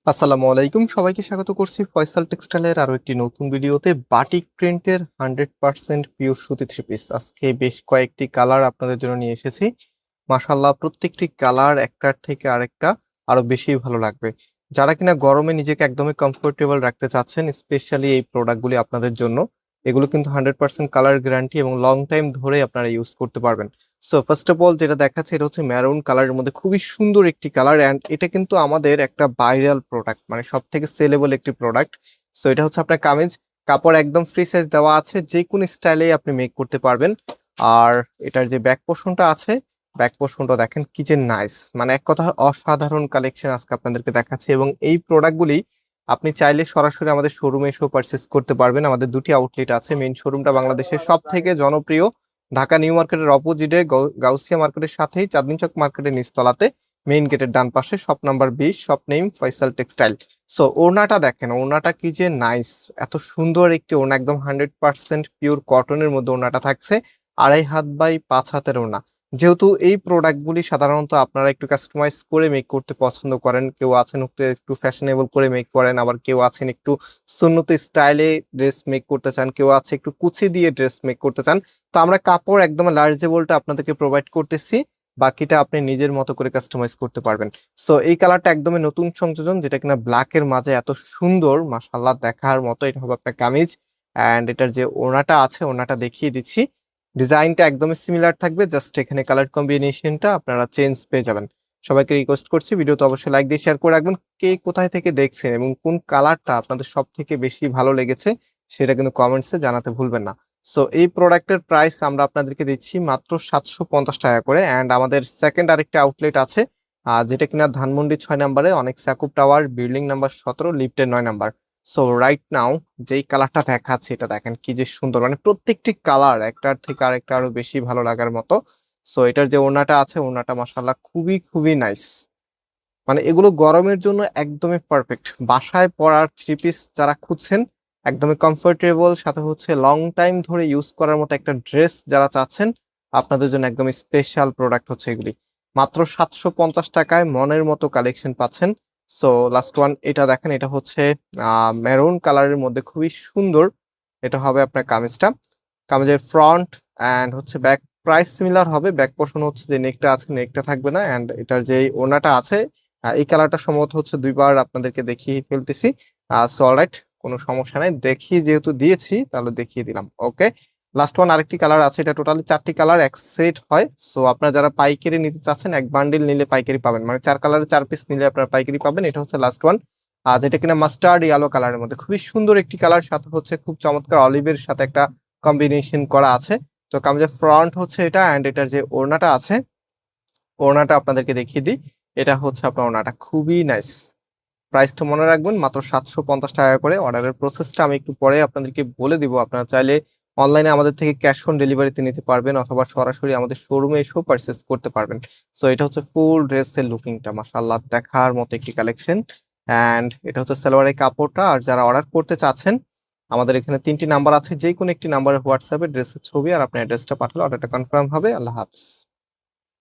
আসসালামু আলাইকুম, সবাইকে স্বাগত করছি ফয়সাল টেক্সটাইলের আরো একটি নতুন ভিডিওতে। বাটিক প্রিন্টের 100% পিওর সুতি থ্রি পিস আজকে বেশ কয়েকটি কালার আপনাদের জন্য নিয়ে এসেছি। মাশাআল্লাহ, প্রত্যেকটি কালার একটার থেকে আরেকটা আরো বেশি ভালো লাগবে। যারা কিনা গরমে নিজেকে একদমই কমফোর্টেবল রাখতে চাচ্ছেন, স্পেশালি এই প্রোডাক্টগুলি আপনাদের জন্য। এগুলো কিন্তু 100% কালার গ্যারান্টি এবং লং টাইম ধরে আপনারা ইউজ করতে পারবেন। সো ফার্স্ট অফ অল যেটা দেখাচ্ছে, এটা হচ্ছে ম্যারুন কালারের মধ্যে খুবই সুন্দর একটি কালার, অ্যান্ড এটা কিন্তু আমাদের একটা ভাইরাল প্রোডাক্ট, মানে সব থেকে সেলেবল একটি প্রোডাক্ট। সো এটা হচ্ছে আপনার কামিজ, কাপড় একদম ফ্রি সাইজ দেওয়া আছে, যে কোনো স্টাইলে আপনি মেক করতে পারবেন। আর এটার যে ব্যাক পোর্শনটা আছে, ব্যাক পোর্শনটা দেখেন কি যে নাইস, মানে এক কথা অসাধারণ কালেকশন আজকে আপনাদেরকে দেখাচ্ছি। এবং এই প্রোডাক্টগুলি আপনি চাইলে সরাসরি আমাদের শোরুমে এসেও পারচেস করতে পারবেন। আমাদের দুটি আউটলেট আছে, মেইন শোরুমটা বাংলাদেশের সব থেকে জনপ্রিয় ঢাকা নিউ মার্কেটের অপোজিটে গাউসিয়া মার্কেটের সাথেই চাঁদনী চক মার্কেটের নিচতলাতে, মেইন গেটের ডান পাশে, shop number 20, shop name Faisal textile. So ওড়নাটা দেখেন, ওড়নাটা কি যে নাইস, এত সুন্দর একটি ওড়না, একদম 100% পিওর কটনের মধ্যে ওড়নাটা থাকছে। 2.5 হাত বাই 5 হাতের ওড়না। যেহেতু এই প্রোডাক্টগুলি সাধারণত আপনারা একটু কাস্টমাইজ করে মেক করতে পছন্দ করেন, কেউ আছেন একটু ফ্যাশনেবল করে মেক করেন, আবার কেউ আছেন একটু সুন্নত স্টাইলে ড্রেস মেক করতে চান, কেউ আছে একটু কুচি দিয়ে ড্রেস মেক করতে চান। তো আমরা কাপড় একদম লার্জেবলটা আপনাদেরকে প্রোভাইড করতেছি, বাকিটা আপনি নিজের মতো করে কাস্টমাইজ করতে পারবেন। সো এই কালারটা একদমই নতুন সংযোজন, যেটা কিনা ব্ল্যাকের মাঝে এত সুন্দর, মাশাআল্লাহ দেখার মতো। এটা হবে আপনার কামিজ, অ্যান্ড এটার যে ওড়নাটা আছে, ওড়নাটা দেখিয়ে দিচ্ছি। ডিজাইনটা একদমই সিমিলার থাকবে, জাস্ট এখানে কালার কম্বিনেশনটা আপনারা চেঞ্জ পেয়ে যাবেন। সবাইকে রিকোয়েস্ট করছি, ভিডিওতে অবশ্যই লাইক দিয়ে শেয়ার করে রাখবেন। কে কোথায় থেকে দেখছেন এবং কোন কালারটা আপনাদের সব থেকে বেশি ভালো লেগেছে সেটা কিন্তু কমেন্টসে জানাতে ভুলবেন না। সো এই প্রোডাক্টের প্রাইস আমরা আপনাদেরকে দিচ্ছি মাত্র 750 টাকা করে। অ্যান্ড আমাদের সেকেন্ড আরেকটা আউটলেট আছে, যেটা কিনা ধানমন্ডি 6 নম্বরে, অনেক সাকুব টাওয়ার, বিল্ডিং নাম্বার 17, লিফটের 9 নাম্বার। সো রাইট নাও যেই কালারটা দেখাচ্ছে, এটা দেখেন কি যে সুন্দর, মানে প্রত্যেকটি কালার একটার থেকে আরেকটা আরো বেশি ভালো লাগার মতো। সো এটার যে ওড়নাটা আছে, ওড়নাটা মাশাআল্লাহ খুবই খুবই নাইস, মানে এগুলো গরমের জন্য একদমই পারফেক্ট। বাসায় পরার থ্রি পিস যারা খুঁজছেন, একদমই কমফোর্টেবল, সাথে হচ্ছে লং টাইম ধরে ইউজ করার মতো একটা ড্রেস যারা চাচ্ছেন, আপনাদের জন্য একদমই স্পেশাল প্রোডাক্ট হচ্ছে এগুলি। মাত্র 750 টাকায় মনের মতো কালেকশন পাচ্ছেন। সো লাস্ট ওয়ান এটা দেখেন, এটা হচ্ছে মেরুন কালারের মধ্যে খুবই সুন্দর। এটা হবে আপনার কামিজটা, কামিজের ফ্রন্ট অ্যান্ড হচ্ছে ব্যাক প্রাইস সিমিলার হবে। ব্যাক পোর্শন হচ্ছে যে নেকটা আছে, নেকটা থাকবে না। অ্যান্ড এটার যে ওড়নাটা আছে, এই কালারটা সম্ভবত হচ্ছে দুইবার আপনাদেরকে দেখিয়ে ফেলতেছি। সো অলরাইট, কোনো সমস্যা নাই, দেখিয়ে যেহেতু দিয়েছি তাহলে দেখিয়ে দিলাম। ওকে, লাস্ট ওয়ান আরেকটি কালার আছে, এটা টোটালি 4টি কালার এক সেট হয়। সো আপনারা যারা পাইকারি নিতে চাচ্ছেন, এক বান্ডিল নিলে পাইকারি পাবেন, মানে 4 কালারের 4 পিস নিলে আপনারা পাইকারি পাবেন। এটা হচ্ছে লাস্ট ওয়ান, যেটা কিনা মাস্টার্ড ইয়েলো কালারের মধ্যে খুবই সুন্দর একটি কালার, সাথে হচ্ছে খুব চমৎকার অলিভের সাথে একটা কম্বিনেশন করা আছে। তো কামিজের ফ্রন্ট হচ্ছে এটা, অ্যান্ড এটার যে ওড়নাটা আছে, ওড়নাটা আপনাদেরকে দেখিয়ে দিই। এটা হচ্ছে আপনার ওড়নাটা, খুবই নাইস। প্রাইসটা মনে রাখবেন, মাত্র 750 টাকা করে। অর্ডারের প্রসেসটা আমি একটু পরে আপনাদেরকে বলে দিব। আপনারা চাইলে অনলাইনে আমাদের থেকে ক্যাশ অন ডেলিভারিতে নিতে পারবেন, অথবা সরাসরি আমাদের শোরুমে এসেও পারচেস করতে পারবেন। সো এটা হচ্ছে ফুল ড্রেসের লুকিংটা, মাশাআল্লাহ দেখার মতো একটি কালেকশন। অ্যান্ড এটা হচ্ছে সালোয়ারের কাপড়টা। আর যারা অর্ডার করতে চাচ্ছেন, আমাদের এখানে 3টি নাম্বার আছে, যে কোনো একটি নাম্বারে হোয়াটসঅ্যাপে ড্রেসের ছবি আর আপনার অ্যাড্রেসটা পাঠালে অর্ডারটা কনফার্ম হবে। আল্লাহ হাফিজ।